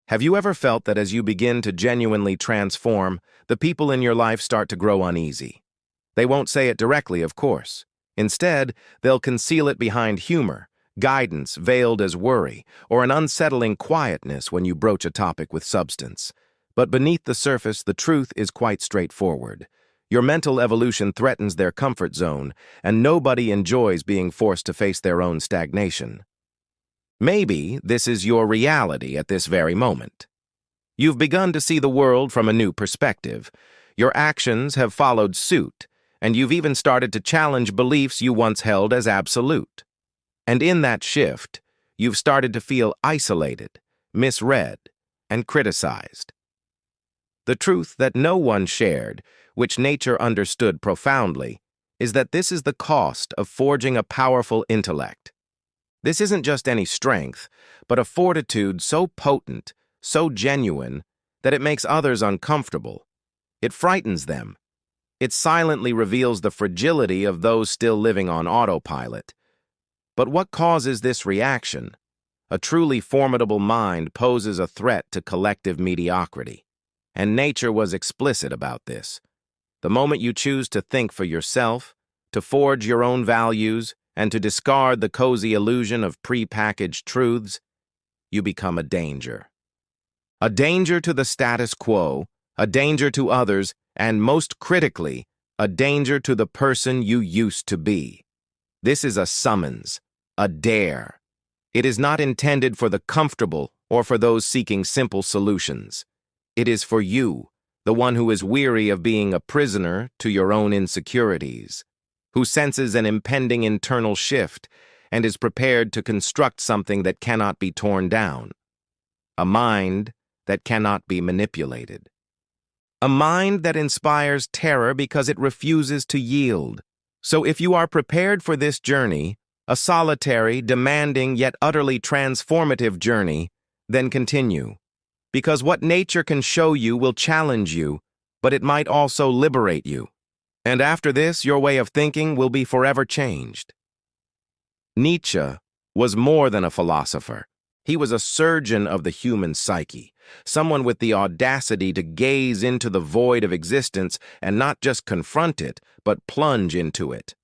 Have you ever felt that as you begin to genuinely transform, the people in your life start to grow uneasy? They won't say it directly, of course. Instead, they'll conceal it behind humor, guidance veiled as worry, or an unsettling quietness when you broach a topic with substance. But beneath the surface, the truth is quite straightforward. Your mental evolution threatens their comfort zone, and nobody enjoys being forced to face their own stagnation. Maybe this is your reality at this very moment. You've begun to see the world from a new perspective. Your actions have followed suit, and you've even started to challenge beliefs you once held as absolute. And in that shift, you've started to feel isolated, misread, and criticized. The truth that no one shared, which nature understood profoundly, is that this is the cost of forging a powerful intellect. This isn't just any strength, but a fortitude so potent, so genuine, that it makes others uncomfortable. It frightens them. It silently reveals the fragility of those still living on autopilot. But what causes this reaction? A truly formidable mind poses a threat to collective mediocrity. And nature was explicit about this. The moment you choose to think for yourself, to forge your own values, and to discard the cozy illusion of pre-packaged truths, you become a danger. A danger to the status quo, a danger to others, and most critically, a danger to the person you used to be. This is a summons, a dare. It is not intended for the comfortable or for those seeking simple solutions. It is for you, the one who is weary of being a prisoner to your own insecurities, who senses an impending internal shift and is prepared to construct something that cannot be torn down. A mind that cannot be manipulated. A mind that inspires terror because it refuses to yield. So if you are prepared for this journey, a solitary, demanding, yet utterly transformative journey, then continue. Because what nature can show you will challenge you, but it might also liberate you. And after this, your way of thinking will be forever changed. Nietzsche was more than a philosopher. He was a surgeon of the human psyche, someone with the audacity to gaze into the void of existence and not just confront it, but plunge into it.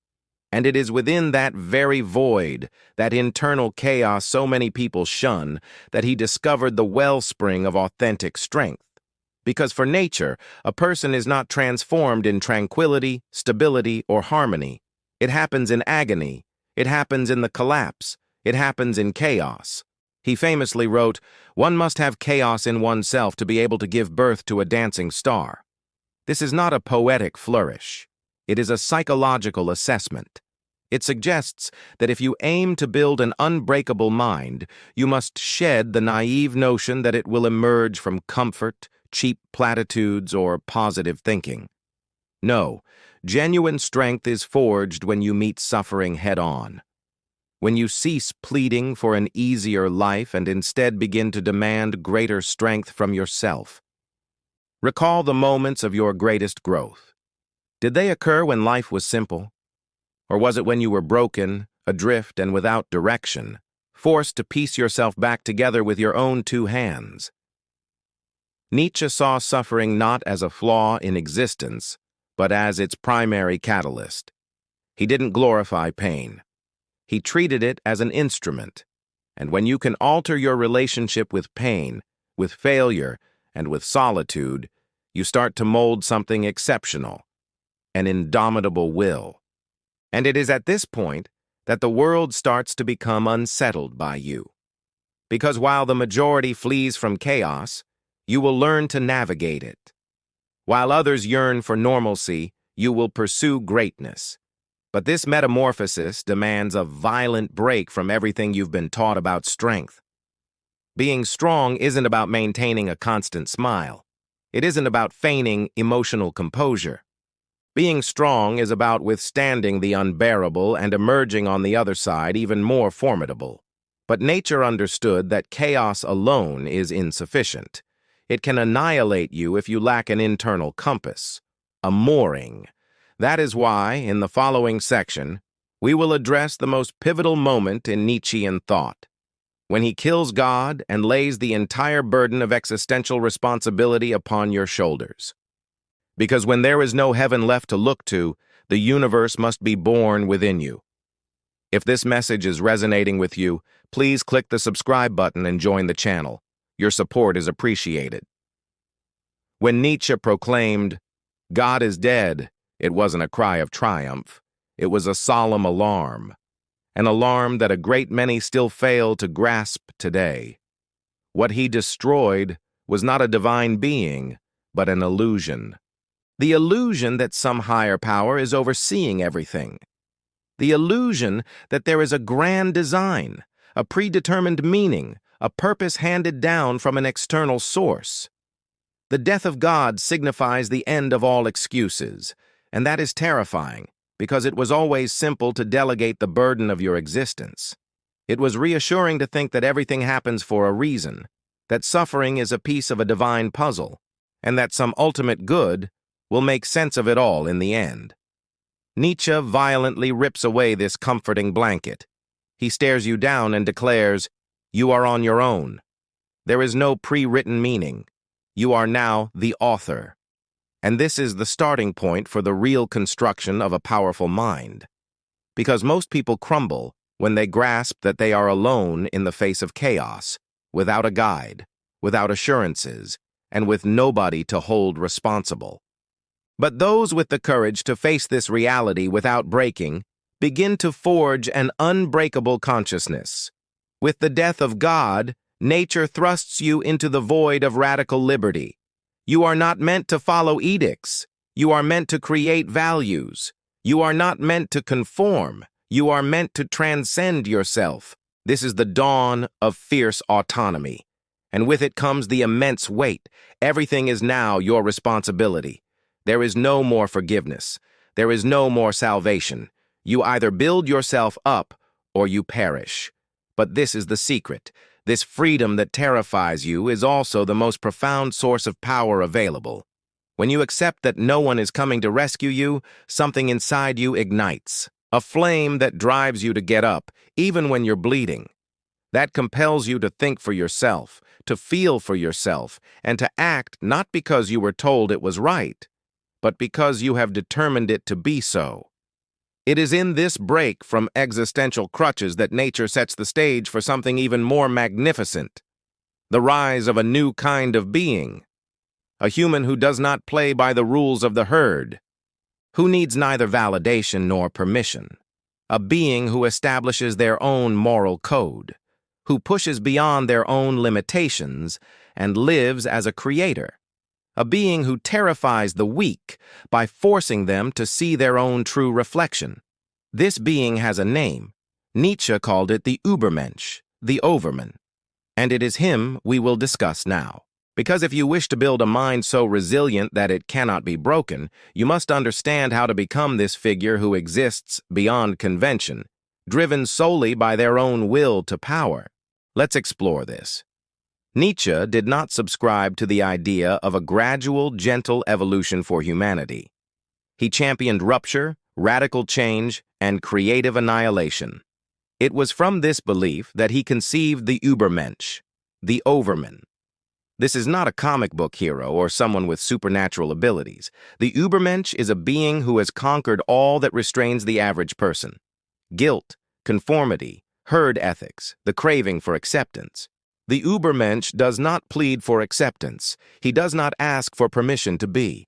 And it is within that very void, that internal chaos so many people shun, that he discovered the wellspring of authentic strength. Because for nature, a person is not transformed in tranquility, stability, or harmony. It happens in agony. It happens in the collapse. It happens in chaos. He famously wrote, "One must have chaos in oneself to be able to give birth to a dancing star." This is not a poetic flourish. It is a psychological assessment. It suggests that if you aim to build an unbreakable mind, you must shed the naive notion that it will emerge from comfort, cheap platitudes, or positive thinking. No, genuine strength is forged when you meet suffering head-on. When you cease pleading for an easier life and instead begin to demand greater strength from yourself. Recall the moments of your greatest growth. Did they occur when life was simple? Or was it when you were broken, adrift, and without direction, forced to piece yourself back together with your own two hands? Nietzsche saw suffering not as a flaw in existence, but as its primary catalyst. He didn't glorify pain. He treated it as an instrument. And when you can alter your relationship with pain, with failure, and with solitude, you start to mold something exceptional, an indomitable will. And it is at this point that the world starts to become unsettled by you. Because while the majority flees from chaos, you will learn to navigate it. While others yearn for normalcy, you will pursue greatness. But this metamorphosis demands a violent break from everything you've been taught about strength. Being strong isn't about maintaining a constant smile. It isn't about feigning emotional composure. Being strong is about withstanding the unbearable and emerging on the other side even more formidable. But nature understood that chaos alone is insufficient. It can annihilate you if you lack an internal compass, a mooring. That is why, in the following section, we will address the most pivotal moment in Nietzschean thought, when he kills God and lays the entire burden of existential responsibility upon your shoulders. Because when there is no heaven left to look to, the universe must be born within you. If this message is resonating with you, please click the subscribe button and join the channel. Your support is appreciated. When Nietzsche proclaimed, "God is dead," it wasn't a cry of triumph. It was a solemn alarm. An alarm that a great many still fail to grasp today. What he destroyed was not a divine being, but an illusion. The illusion that some higher power is overseeing everything. The illusion that there is a grand design, a predetermined meaning, a purpose handed down from an external source. The death of God signifies the end of all excuses, and that is terrifying, because it was always simple to delegate the burden of your existence. It was reassuring to think that everything happens for a reason, that suffering is a piece of a divine puzzle, and that some ultimate good will make sense of it all in the end. Nietzsche violently rips away this comforting blanket. He stares you down and declares, "You are on your own. There is no pre-written meaning. You are now the author." And this is the starting point for the real construction of a powerful mind. Because most people crumble when they grasp that they are alone in the face of chaos, without a guide, without assurances, and with nobody to hold responsible. But those with the courage to face this reality without breaking begin to forge an unbreakable consciousness. With the death of God, nature thrusts you into the void of radical liberty. You are not meant to follow edicts. You are meant to create values. You are not meant to conform. You are meant to transcend yourself. This is the dawn of fierce autonomy. And with it comes the immense weight. Everything is now your responsibility. There is no more forgiveness. There is no more salvation. You either build yourself up or you perish. But this is the secret. This freedom that terrifies you is also the most profound source of power available. When you accept that no one is coming to rescue you, something inside you ignites. A flame that drives you to get up, even when you're bleeding. That compels you to think for yourself, to feel for yourself, and to act not because you were told it was right, but because you have determined it to be so. It is in this break from existential crutches that nature sets the stage for something even more magnificent. The rise of a new kind of being. A human who does not play by the rules of the herd. Who needs neither validation nor permission. A being who establishes their own moral code. Who pushes beyond their own limitations and lives as a creator. A being who terrifies the weak by forcing them to see their own true reflection. This being has a name. Nietzsche called it the Übermensch, the Overman. And it is him we will discuss now. Because if you wish to build a mind so resilient that it cannot be broken, you must understand how to become this figure who exists beyond convention, driven solely by their own will to power. Let's explore this. Nietzsche did not subscribe to the idea of a gradual, gentle evolution for humanity. He championed rupture, radical change, and creative annihilation. It was from this belief that he conceived the Übermensch, the Overman. This is not a comic book hero or someone with supernatural abilities. The Übermensch is a being who has conquered all that restrains the average person. Guilt, conformity, herd ethics, the craving for acceptance. The Übermensch does not plead for acceptance. He does not ask for permission to be.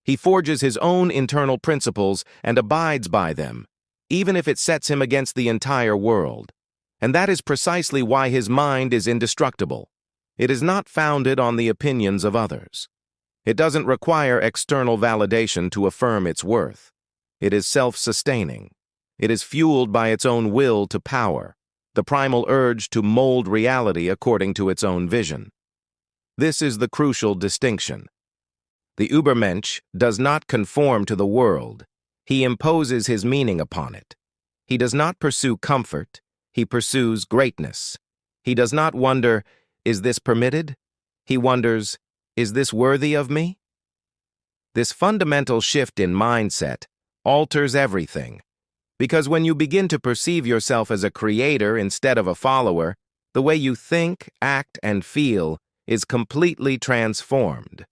He forges his own internal principles and abides by them, even if it sets him against the entire world. And that is precisely why his mind is indestructible. It is not founded on the opinions of others. It doesn't require external validation to affirm its worth. It is self-sustaining. It is fueled by its own will to power, the primal urge to mold reality according to its own vision. This is the crucial distinction. The Übermensch does not conform to the world. He imposes his meaning upon it. He does not pursue comfort. He pursues greatness. He does not wonder, is this permitted? He wonders, is this worthy of me? This fundamental shift in mindset alters everything. Because when you begin to perceive yourself as a creator instead of a follower, The way you think, act, and feel is completely transformed.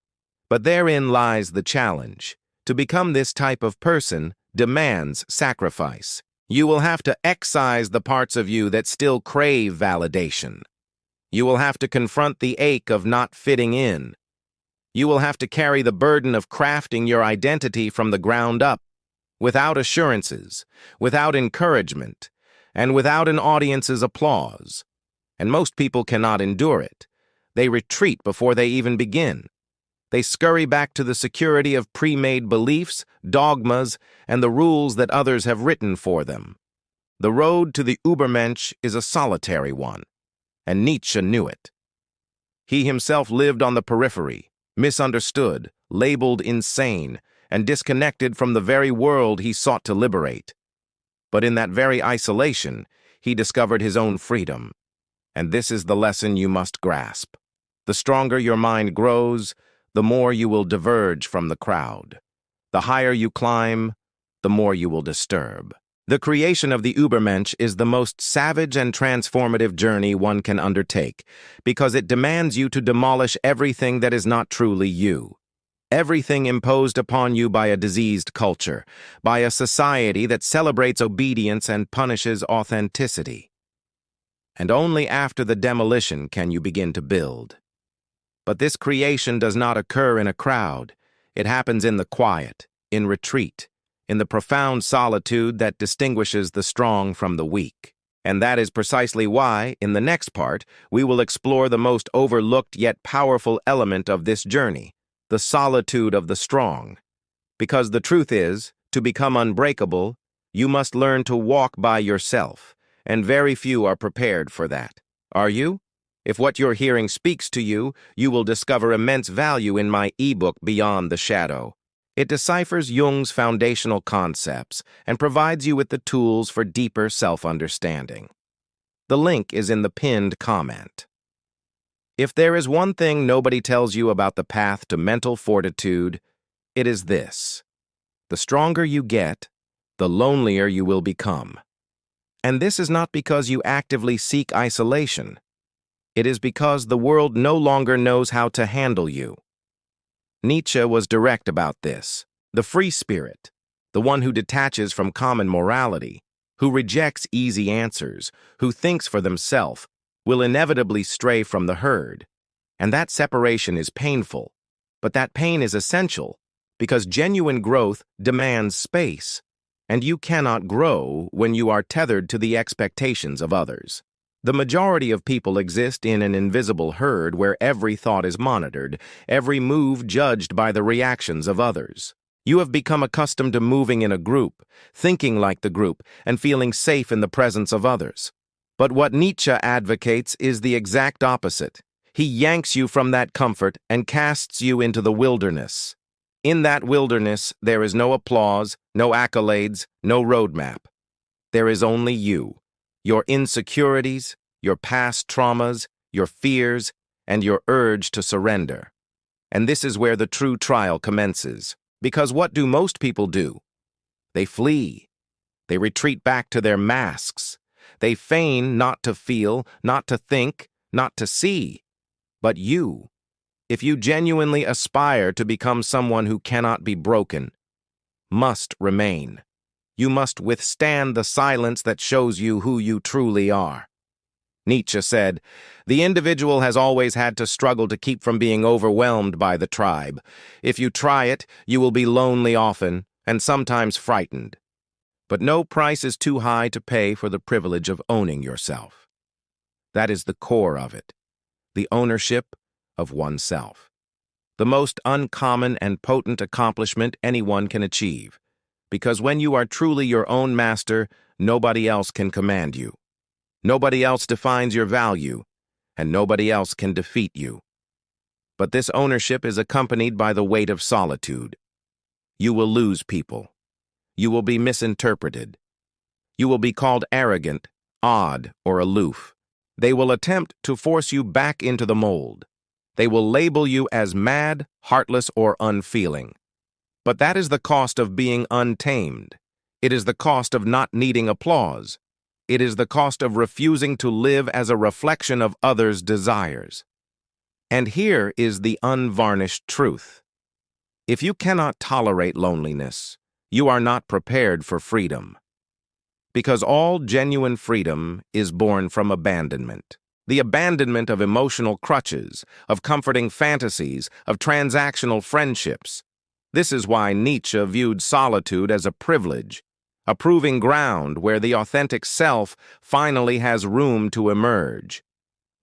But therein lies the challenge. To become this type of person demands sacrifice. You will have to excise the parts of you that still crave validation. You will have to confront the ache of not fitting in. You will have to carry the burden of crafting your identity from the ground up, without assurances, without encouragement, and without an audience's applause. And most people cannot endure it. They retreat before they even begin. They scurry back to the security of pre-made beliefs, dogmas, and the rules that others have written for them. The road to the Übermensch is a solitary one, and Nietzsche knew it. He himself lived on the periphery, misunderstood, labeled insane, and disconnected from the very world he sought to liberate. But in that very isolation, he discovered his own freedom. And this is the lesson you must grasp. The stronger your mind grows, the more you will diverge from the crowd. The higher you climb, the more you will disturb. The creation of the Übermensch is the most savage and transformative journey one can undertake, because it demands you to demolish everything that is not truly you. Everything imposed upon you by a diseased culture, by a society that celebrates obedience and punishes authenticity. And only after the demolition can you begin to build. But this creation does not occur in a crowd. It happens in the quiet, in retreat, in the profound solitude that distinguishes the strong from the weak. And that is precisely why, in the next part, we will explore the most overlooked yet powerful element of this journey, the solitude of the strong. Because the truth is, to become unbreakable, you must learn to walk by yourself, and very few are prepared for that. Are you? If what you're hearing speaks to you, you will discover immense value in my ebook Beyond the Shadow. It deciphers Jung's foundational concepts and provides you with the tools for deeper self-understanding. The link is in the pinned comment. If there is one thing nobody tells you about the path to mental fortitude, it is this. The stronger you get, the lonelier you will become. And this is not because you actively seek isolation. It is because the world no longer knows how to handle you. Nietzsche was direct about this. The free spirit, the one who detaches from common morality, who rejects easy answers, who thinks for themselves, will inevitably stray from the herd. And that separation is painful, but that pain is essential because genuine growth demands space, and you cannot grow when you are tethered to the expectations of others. The majority of people exist in an invisible herd where every thought is monitored, every move judged by the reactions of others. You have become accustomed to moving in a group, thinking like the group, and feeling safe in the presence of others. But what Nietzsche advocates is the exact opposite. He yanks you from that comfort and casts you into the wilderness. In that wilderness, there is no applause, no accolades, no roadmap. There is only you. Your insecurities, your past traumas, your fears, and your urge to surrender. And this is where the true trial commences. Because what do most people do? They flee. They retreat back to their masks. They feign not to feel, not to think, not to see. But you, if you genuinely aspire to become someone who cannot be broken, must remain. You must withstand the silence that shows you who you truly are. Nietzsche said, "The individual has always had to struggle to keep from being overwhelmed by the tribe. If you try it, you will be lonely often, and sometimes frightened. But no price is too high to pay for the privilege of owning yourself." That is the core of it, the ownership of oneself. The most uncommon and potent accomplishment anyone can achieve. Because when you are truly your own master, nobody else can command you. Nobody else defines your value, and nobody else can defeat you. But this ownership is accompanied by the weight of solitude. You will lose people. You will be misinterpreted. You will be called arrogant, odd, or aloof. They will attempt to force you back into the mold. They will label you as mad, heartless, or unfeeling. But that is the cost of being untamed. It is the cost of not needing applause. It is the cost of refusing to live as a reflection of others' desires. And here is the unvarnished truth. If you cannot tolerate loneliness, you are not prepared for freedom. Because all genuine freedom is born from abandonment. The abandonment of emotional crutches, of comforting fantasies, of transactional friendships. This is why Nietzsche viewed solitude as a privilege, a proving ground where the authentic self finally has room to emerge.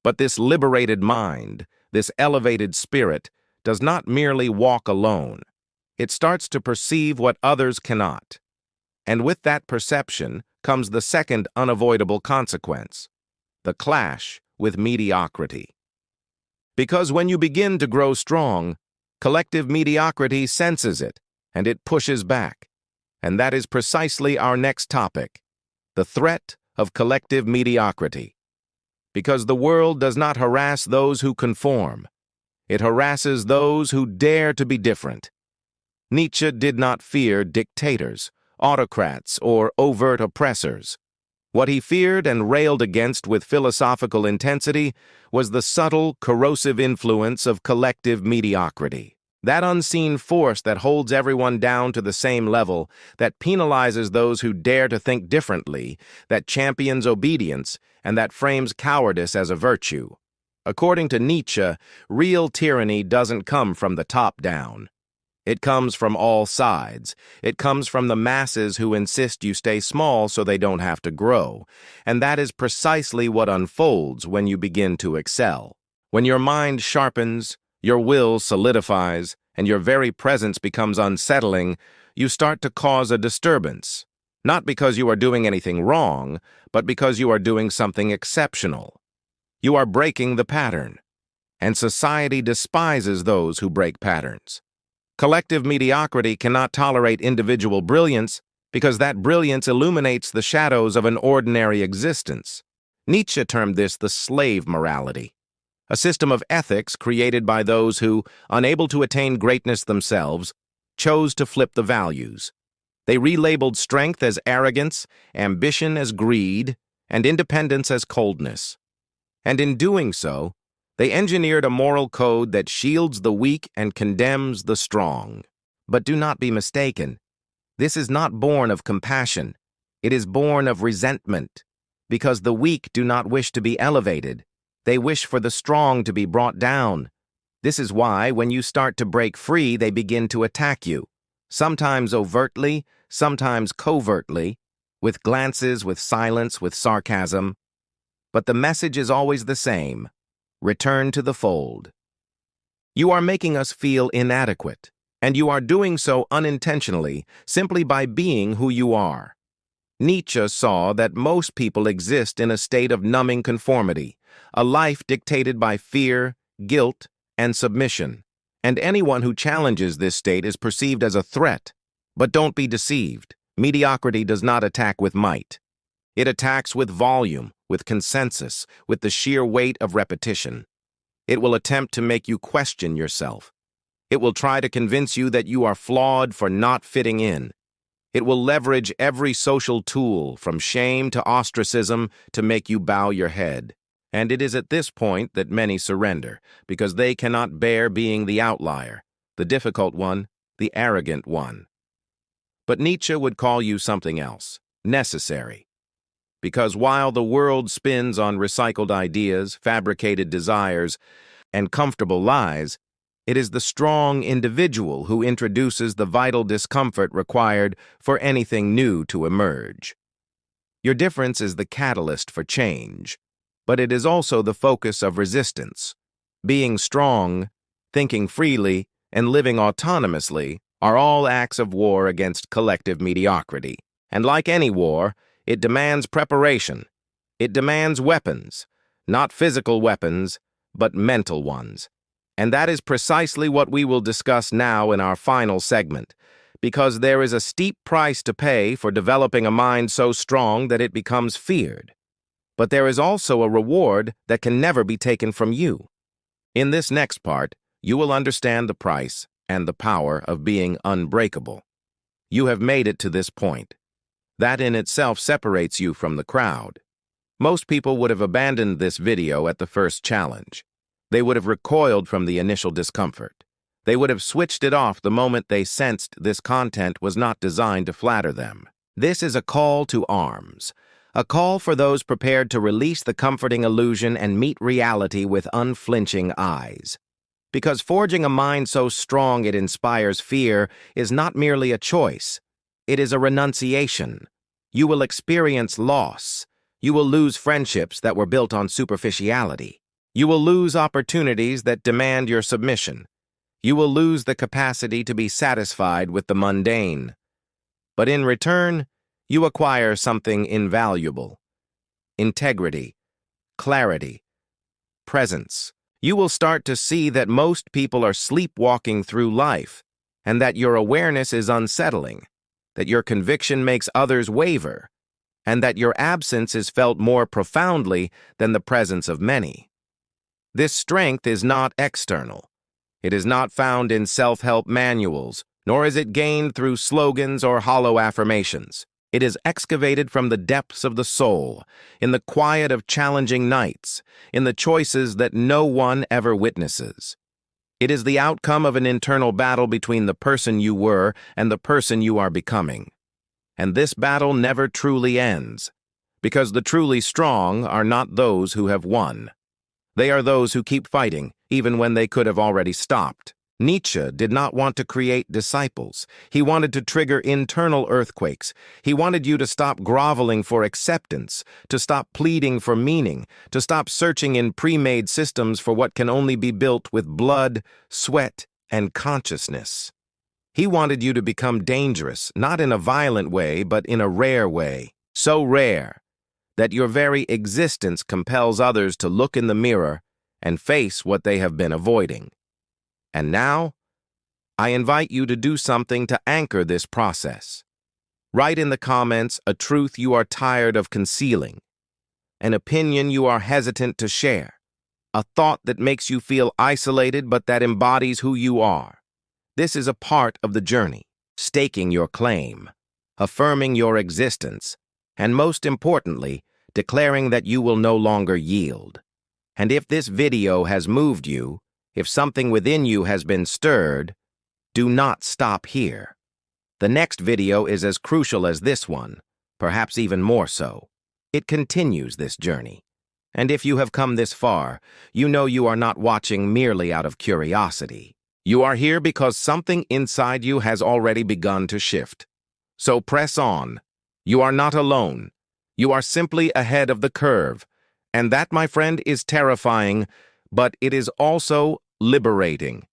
But this liberated mind, this elevated spirit, does not merely walk alone. It starts to perceive what others cannot. And with that perception comes the second unavoidable consequence, the clash with mediocrity. Because when you begin to grow strong, collective mediocrity senses it, and it pushes back. And that is precisely our next topic, the threat of collective mediocrity. Because the world does not harass those who conform. It harasses those who dare to be different. Nietzsche did not fear dictators, autocrats, or overt oppressors. What he feared and railed against with philosophical intensity was the subtle, corrosive influence of collective mediocrity. That unseen force that holds everyone down to the same level, that penalizes those who dare to think differently, that champions obedience, and that frames cowardice as a virtue. According to Nietzsche, real tyranny doesn't come from the top down. It comes from all sides. It comes from the masses who insist you stay small so they don't have to grow. And that is precisely what unfolds when you begin to excel. When your mind sharpens, your will solidifies, and your very presence becomes unsettling, you start to cause a disturbance. Not because you are doing anything wrong, but because you are doing something exceptional. You are breaking the pattern. And society despises those who break patterns. Collective mediocrity cannot tolerate individual brilliance because that brilliance illuminates the shadows of an ordinary existence. Nietzsche termed this the slave morality, a system of ethics created by those who, unable to attain greatness themselves, chose to flip the values. They relabeled strength as arrogance, ambition as greed, and independence as coldness. And in doing so, they engineered a moral code that shields the weak and condemns the strong. But do not be mistaken. This is not born of compassion. It is born of resentment. Because the weak do not wish to be elevated. They wish for the strong to be brought down. This is why, when you start to break free, they begin to attack you. Sometimes overtly, sometimes covertly, with glances, with silence, with sarcasm. But the message is always the same. Return to the fold. You are making us feel inadequate, and you are doing so unintentionally simply by being who you are. Nietzsche saw that most people exist in a state of numbing conformity, a life dictated by fear, guilt, and submission. And anyone who challenges this state is perceived as a threat. But don't be deceived. Mediocrity does not attack with might. It attacks with volume, with consensus, with the sheer weight of repetition. It will attempt to make you question yourself. It will try to convince you that you are flawed for not fitting in. It will leverage every social tool, from shame to ostracism, to make you bow your head. And it is at this point that many surrender, because they cannot bear being the outlier, the difficult one, the arrogant one. But Nietzsche would call you something else, necessary. Because while the world spins on recycled ideas, fabricated desires, and comfortable lies, it is the strong individual who introduces the vital discomfort required for anything new to emerge. Your difference is the catalyst for change, but it is also the focus of resistance. Being strong, thinking freely, and living autonomously are all acts of war against collective mediocrity. And like any war, it demands preparation. It demands weapons, not physical weapons, but mental ones. And that is precisely what we will discuss now in our final segment, because there is a steep price to pay for developing a mind so strong that it becomes feared. But there is also a reward that can never be taken from you. In this next part, you will understand the price and the power of being unbreakable. You have made it to this point. That in itself separates you from the crowd. Most people would have abandoned this video at the first challenge. They would have recoiled from the initial discomfort. They would have switched it off the moment they sensed this content was not designed to flatter them. This is a call to arms, a call for those prepared to release the comforting illusion and meet reality with unflinching eyes. Because forging a mind so strong it inspires fear is not merely a choice, it is a renunciation. You will experience loss. You will lose friendships that were built on superficiality. You will lose opportunities that demand your submission. You will lose the capacity to be satisfied with the mundane. But in return, you acquire something invaluable: integrity, clarity, presence. You will start to see that most people are sleepwalking through life, and that your awareness is unsettling, that your conviction makes others waver, and that your absence is felt more profoundly than the presence of many. This strength is not external. It is not found in self-help manuals, nor is it gained through slogans or hollow affirmations. It is excavated from the depths of the soul, in the quiet of challenging nights, in the choices that no one ever witnesses. It is the outcome of an internal battle between the person you were and the person you are becoming. And this battle never truly ends, because the truly strong are not those who have won. They are those who keep fighting, even when they could have already stopped. Nietzsche did not want to create disciples. He wanted to trigger internal earthquakes. He wanted you to stop groveling for acceptance, to stop pleading for meaning, to stop searching in pre-made systems for what can only be built with blood, sweat, and consciousness. He wanted you to become dangerous, not in a violent way, but in a rare way. So rare that your very existence compels others to look in the mirror and face what they have been avoiding. And now, I invite you to do something to anchor this process. Write in the comments a truth you are tired of concealing, an opinion you are hesitant to share, a thought that makes you feel isolated but that embodies who you are. This is a part of the journey, staking your claim, affirming your existence, and most importantly, declaring that you will no longer yield. And if this video has moved you, if something within you has been stirred, do not stop here. The next video is as crucial as this one, perhaps even more so. It continues this journey. And if you have come this far, you know you are not watching merely out of curiosity. You are here because something inside you has already begun to shift. So press on. You are not alone. You are simply ahead of the curve. And that, my friend, is terrifying, but it is also liberating.